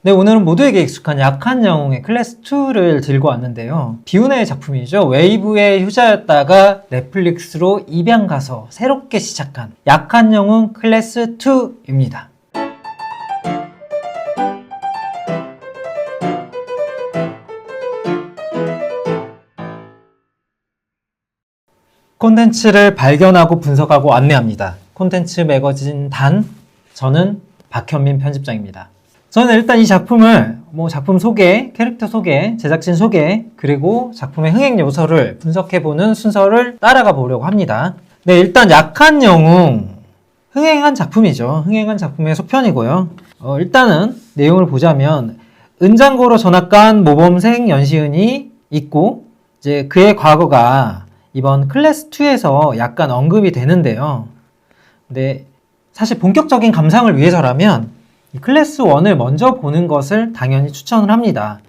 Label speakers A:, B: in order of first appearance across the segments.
A: 네, 오늘은 모두에게 익숙한 약한 영웅의 클래스 2를 들고 왔는데요. 비운의 작품이죠. 웨이브의 효자였다가 넷플릭스로 입양 가서 새롭게 시작한 약한 영웅 클래스 2입니다. 콘텐츠를 발견하고 분석하고 안내합니다. 콘텐츠 매거진 단, 저는 박현민 편집장입니다. 저는 일단 이 작품을 작품 소개, 캐릭터 소개, 제작진 소개, 그리고 작품의 흥행 요소를 분석해보는 순서를 따라가 보려고 합니다. 네, 일단 약한 영웅, 흥행한 작품이죠. 흥행한 작품의 소편이고요. 일단은 내용을 보자면 은장고로 전학 간 모범생 연시은이 있고 이제 그의 과거가 이번 클래스 2에서 약간 언급이 되는데요. 근데 사실 본격적인 감상을 위해서라면 클래스 1을 먼저 보는 것을 당연히 추천을 합니다.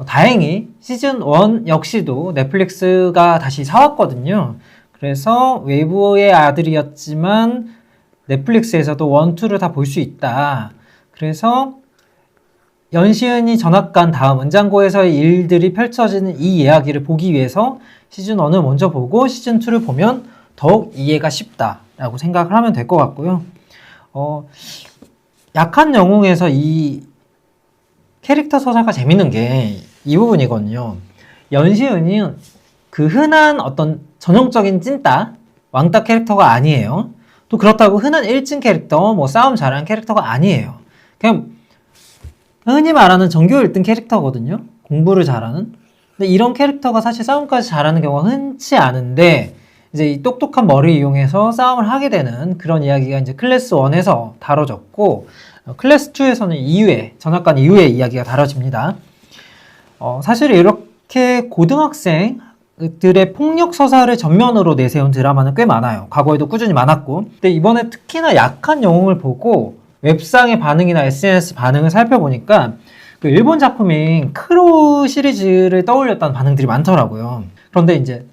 A: 다행히 시즌 1 역시도 넷플릭스가 다시 사왔거든요. 그래서 웨이브의 아들이었지만 넷플릭스에서도 1, 2를 다 볼 수 있다. 그래서 연시은이 전학 간 다음 은장고에서의 일들이 펼쳐지는 이 이야기를 보기 위해서 시즌 1을 먼저 보고 시즌 2를 보면 더욱 이해가 쉽다라고 생각을 하면 될 것 같고요. 약한 영웅에서 이 캐릭터 서사가 재밌는 게 이 부분이거든요. 연시은이 그 흔한 어떤 전형적인 찐따, 왕따 캐릭터가 아니에요. 또 그렇다고 흔한 일진 캐릭터, 싸움 잘하는 캐릭터가 아니에요. 그냥 흔히 말하는 전교 1등 캐릭터거든요. 공부를 잘하는. 근데 이런 캐릭터가 사실 싸움까지 잘하는 경우가 흔치 않은데 이제 이 똑똑한 머리 이용해서 싸움을 하게 되는 그런 이야기가 이제 클래스 1에서 다뤄졌고 클래스 2에서는 이후에 전학 간 이후의 이야기가 다뤄집니다. 사실 이렇게 고등학생들의 폭력 서사를 전면으로 내세운 드라마는 꽤 많아요. 과거에도 꾸준히 많았고 근데 이번에 특히나 약한 영웅을 보고 웹상의 반응이나 SNS 반응을 살펴보니까 그 일본 작품인 크로 시리즈를 떠올렸다는 반응들이 많더라고요. 그런데 이제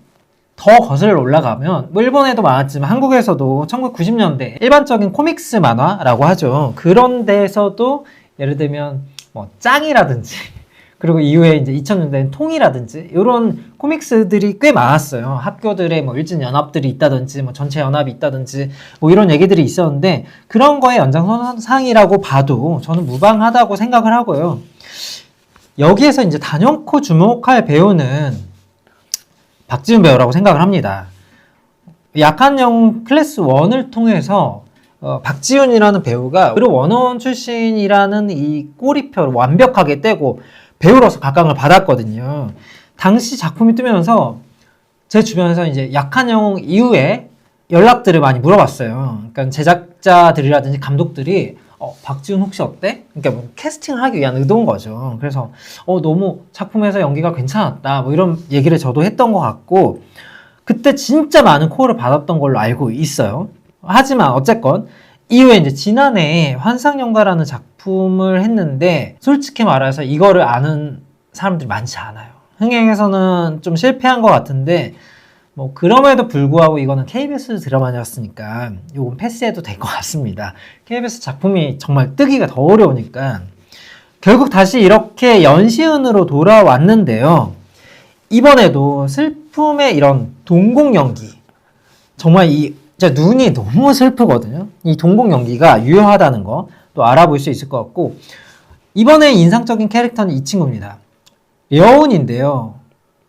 A: 더 거슬러 올라가면 일본에도 많았지만 한국에서도 1990년대 일반적인 코믹스 만화라고 하죠. 그런 데에서도 예를 들면 짱이라든지 그리고 이후에 이제 2000년대엔 통이라든지 이런 코믹스들이 꽤 많았어요. 학교들의 일진 연합들이 있다든지 전체 연합이 있다든지 이런 얘기들이 있었는데 그런 거의 연장선상이라고 봐도 저는 무방하다고 생각을 하고요. 여기에서 이제 단연코 주목할 배우는 박지훈 배우라고 생각을 합니다. 약한 영웅 클래스 1을 통해서 박지훈이라는 배우가 그리고 원어원 출신이라는 이 꼬리표를 완벽하게 떼고 배우로서 각광을 받았거든요. 당시 작품이 뜨면서 제 주변에서 이제 약한 영웅 이후에 연락들을 많이 물어봤어요. 그러니까 제작자들이라든지 감독들이 박지훈 혹시 어때? 그러니까 캐스팅을 하기 위한 의도인 거죠. 그래서 너무 작품에서 연기가 괜찮았다 이런 얘기를 저도 했던 것 같고 그때 진짜 많은 콜을 받았던 걸로 알고 있어요. 하지만 어쨌건 이후에 이제 지난해 환상연가라는 작품을 했는데 솔직히 말해서 이거를 아는 사람들이 많지 않아요. 흥행에서는 좀 실패한 것 같은데 그럼에도 불구하고 이거는 KBS 드라마였으니까 이건 패스해도 될 것 같습니다. KBS 작품이 정말 뜨기가 더 어려우니까 결국 다시 이렇게 연시은으로 돌아왔는데요. 이번에도 슬픔의 이런 동공 연기 정말 진짜 눈이 너무 슬프거든요. 이 동공 연기가 유효하다는 거 또 알아볼 수 있을 것 같고 이번에 인상적인 캐릭터는 이 친구입니다. 려운인데요.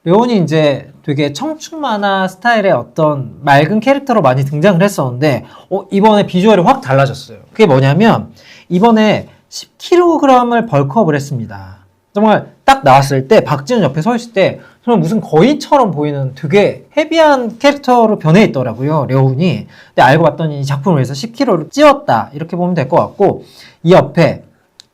A: 려운이 이제 되게 청춘 만화 스타일의 어떤 맑은 캐릭터로 많이 등장을 했었는데 이번에 비주얼이 확 달라졌어요. 그게 뭐냐면 이번에 10kg을 벌크업을 했습니다. 정말 딱 나왔을 때 박지훈 옆에 서 있을 때 정말 무슨 거인처럼 보이는 되게 헤비한 캐릭터로 변해 있더라고요. 려운이. 근데 알고 봤더니 이 작품을 위해서 10kg를 찌웠다 이렇게 보면 될 것 같고 이 옆에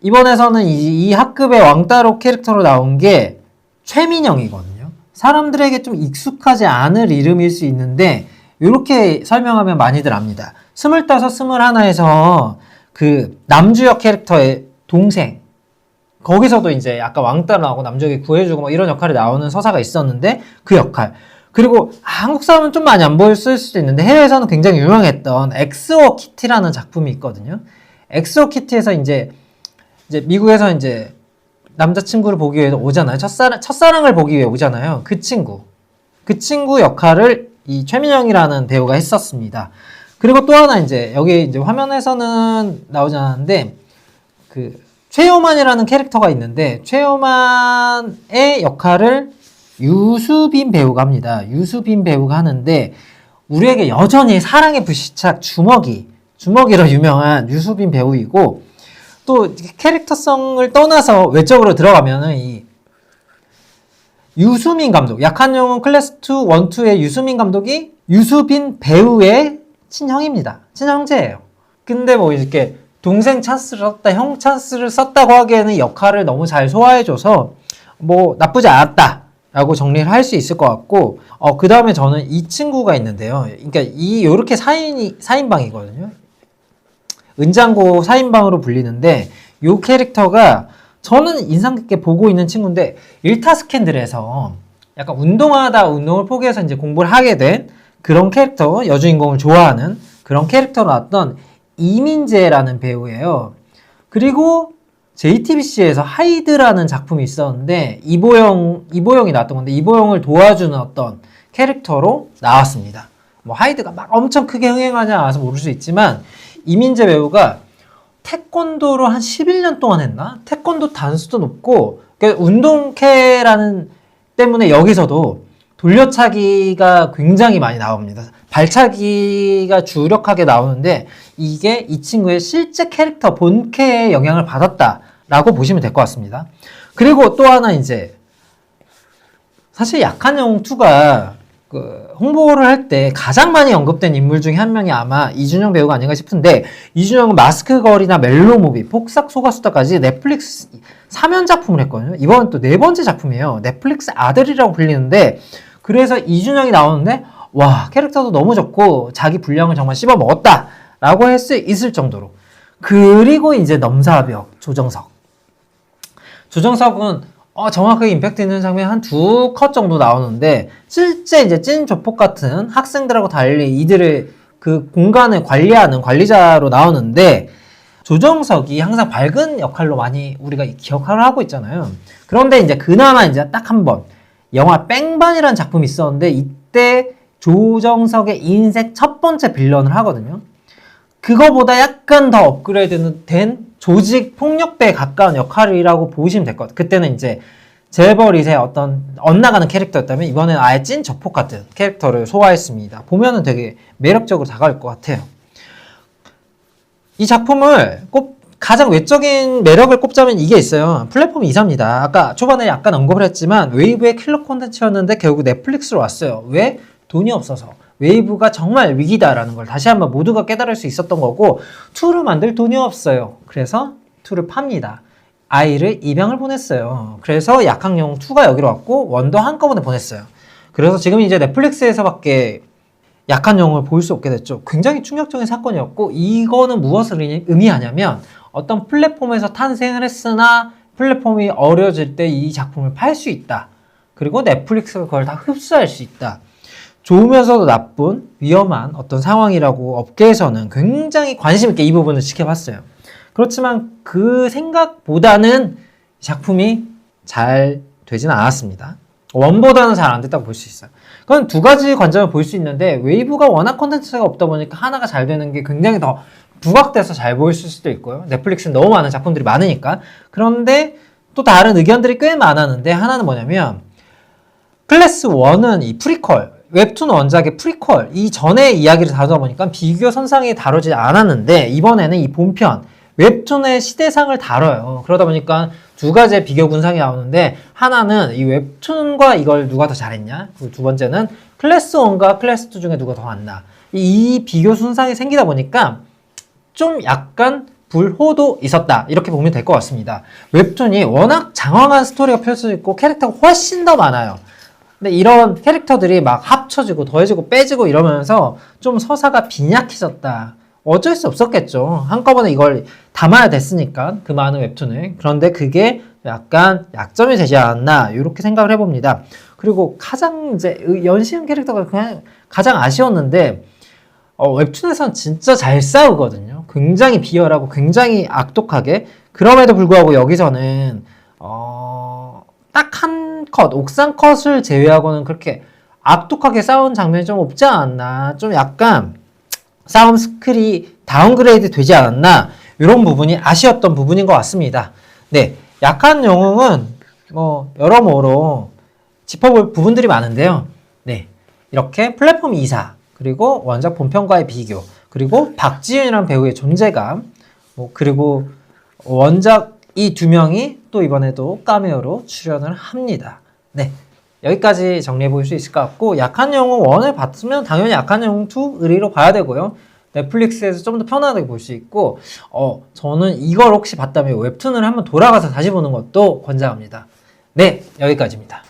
A: 이번에서는 이 학급의 왕따로 캐릭터로 나온 게 최민영이거든요. 사람들에게 좀 익숙하지 않을 이름일 수 있는데 이렇게 설명하면 많이들 압니다. 25, 21에서 그 남주혁 캐릭터의 동생 거기서도 이제 아까 왕따 나오고 남주혁이 구해주고 이런 역할이 나오는 서사가 있었는데 그 역할 그리고 한국 사람은 좀 많이 안 보였을 수도 있는데 해외에서는 굉장히 유명했던 엑스오 키티라는 작품이 있거든요. 엑스오 키티에서 이제 이제 미국에서 이제 남자친구를 보기 위해 오잖아요. 첫사랑을 보기 위해 오잖아요. 그 친구 역할을 이 최민영이라는 배우가 했었습니다. 그리고 또 하나 이제 여기 이제 화면에서는 나오지 않았는데 그 최요만이라는 캐릭터가 있는데 최요만의 역할을 유수빈 배우가 합니다. 유수빈 배우가 하는데 우리에게 여전히 사랑의 불시착 주먹이로 유명한 유수빈 배우이고 또 캐릭터성을 떠나서 외적으로 들어가면은 이 유수민 감독, 약한 영웅 클래스 2, 1, 2의 유수민 감독이 유수빈 배우의 친형입니다. 친형제예요. 근데 뭐 이렇게 동생 찬스를 썼다, 형 찬스를 썼다고 하기에는 역할을 너무 잘 소화해줘서 뭐 나쁘지 않았다라고 정리를 할 수 있을 것 같고, 그 다음에 저는 이 친구가 있는데요. 그러니까 요렇게 4인방이거든요. 은장고 4인방으로 불리는데 요 캐릭터가 저는 인상 깊게 보고 있는 친구인데 일타 스캔들에서 약간 운동하다 운동을 포기해서 이제 공부를 하게 된 그런 캐릭터, 여주인공을 좋아하는 그런 캐릭터로 나왔던 이민재라는 배우예요. 그리고 JTBC에서 하이드라는 작품이 있었는데 이보영이 나왔던 건데 이보영을 도와주는 어떤 캐릭터로 나왔습니다. 뭐 하이드가 막 엄청 크게 흥행하지 않아서 모를 수 있지만 이민재 배우가 태권도를 한 11년 동안 했나? 태권도 단수도 높고 그러니까 운동캐라는 때문에 여기서도 돌려차기가 굉장히 많이 나옵니다. 발차기가 주력하게 나오는데 이게 이 친구의 실제 캐릭터 본캐에 영향을 받았다라고 보시면 될 것 같습니다. 그리고 또 하나 이제 사실 약한 영웅 2가 그 홍보를 할 때 가장 많이 언급된 인물 중에 한 명이 아마 이준영 배우가 아닌가 싶은데 이준영은 마스크걸이나 멜로무비, 폭삭 소가수다까지 넷플릭스 3연 작품을 했거든요. 이번은 또 4번째 작품이에요. 넷플릭스 아들이라고 불리는데 그래서 이준영이 나오는데 와 캐릭터도 너무 좋고 자기 분량을 정말 씹어 먹었다 라고 할 수 있을 정도로. 그리고 이제 넘사벽 조정석은 정확하게 임팩트 있는 장면 한 2컷 정도 나오는데 실제 이제 찐 조폭 같은 학생들하고 달리 이들을 그 공간을 관리하는 관리자로 나오는데 조정석이 항상 밝은 역할로 많이 우리가 기억을 하고 있잖아요. 그런데 이제 그나마 이제 딱 한 번 영화 뺑반이라는 작품이 있었는데 이때 조정석의 인생 첫 번째 빌런을 하거든요. 그거보다 약간 더 업그레이드 된 조직 폭력배에 가까운 역할이라고 보시면 될 것 같아요. 그때는 이제 재벌이세 어떤 엇나가는 캐릭터였다면 이번에는 아예 찐 조폭 같은 캐릭터를 소화했습니다. 보면은 되게 매력적으로 다가올 것 같아요. 이 작품을 가장 외적인 매력을 꼽자면 이게 있어요. 플랫폼 2사입니다. 아까 초반에 약간 언급을 했지만 웨이브의 킬러 콘텐츠였는데 결국 넷플릭스로 왔어요. 왜? 돈이 없어서. 웨이브가 정말 위기다라는 걸 다시 한번 모두가 깨달을 수 있었던 거고 2를 만들 돈이 없어요. 그래서 2를 팝니다. 아이를 입양을 보냈어요. 그래서 약한 영웅 2가 여기로 왔고 1도 한꺼번에 보냈어요. 그래서 지금 이제 넷플릭스에서밖에 약한 영웅을 볼 수 없게 됐죠. 굉장히 충격적인 사건이었고 이거는 무엇을 의미하냐면 어떤 플랫폼에서 탄생을 했으나 플랫폼이 어려질 때 이 작품을 팔 수 있다. 그리고 넷플릭스가 그걸 다 흡수할 수 있다. 좋으면서도 나쁜 위험한 어떤 상황이라고 업계에서는 굉장히 관심 있게 이 부분을 지켜봤어요. 그렇지만 그 생각보다는 작품이 잘 되진 않았습니다. 원보다는 잘 안 됐다고 볼 수 있어요. 그건 두 가지 관점을 볼 수 있는데 웨이브가 워낙 콘텐츠가 없다 보니까 하나가 잘 되는 게 굉장히 더 부각돼서 잘 보였을 수도 있고요. 넷플릭스는 너무 많은 작품들이 많으니까. 그런데 또 다른 의견들이 꽤 많았는데 하나는 뭐냐면 클래스 1은 이 프리퀄 웹툰 원작의 프리퀄 이전의 이야기를 다루다 보니까 비교 선상에 다루지 않았는데 이번에는 이 본편 웹툰의 시대상을 다뤄요. 그러다 보니까 두 가지의 비교 군상이 나오는데 하나는 이 웹툰과 이걸 누가 더 잘했냐 그리고 두 번째는 클래스 1과 클래스 2 중에 누가 더 낫나 이 비교 순상이 생기다 보니까 좀 약간 불호도 있었다 이렇게 보면 될 것 같습니다. 웹툰이 워낙 장황한 스토리가 펼쳐져 있고 캐릭터가 훨씬 더 많아요. 근데 이런 캐릭터들이 막 합쳐지고 더해지고 빼지고 이러면서 좀 서사가 빈약해졌다. 어쩔 수 없었겠죠. 한꺼번에 이걸 담아야 됐으니까 그 많은 웹툰을. 그런데 그게 약간 약점이 되지 않았나 이렇게 생각을 해봅니다. 그리고 가장 이제 연시은 캐릭터가 그냥 가장 아쉬웠는데 웹툰에서는 진짜 잘 싸우거든요. 굉장히 비열하고 굉장히 악독하게 그럼에도 불구하고 여기서는 딱 한 컷, 옥상 컷을 제외하고는 그렇게 악독하게 싸운 장면이 좀 없지 않았나, 좀 약간 싸움 스킬이 다운그레이드 되지 않았나, 이런 부분이 아쉬웠던 부분인 것 같습니다. 네, 약한 영웅은 여러모로 짚어볼 부분들이 많은데요. 네, 이렇게 플랫폼 2사, 그리고 원작 본편과의 비교, 그리고 박지윤이라는 배우의 존재감, 그리고 원작 이 두 명이 또 이번에도 카메오로 출연을 합니다. 네, 여기까지 정리해 볼 수 있을 것 같고, 약한 영웅 1을 봤으면 당연히 약한 영웅 2 의리로 봐야 되고요. 넷플릭스에서 좀 더 편하게 볼 수 있고, 저는 이걸 혹시 봤다면 웹툰을 한번 돌아가서 다시 보는 것도 권장합니다. 네, 여기까지입니다.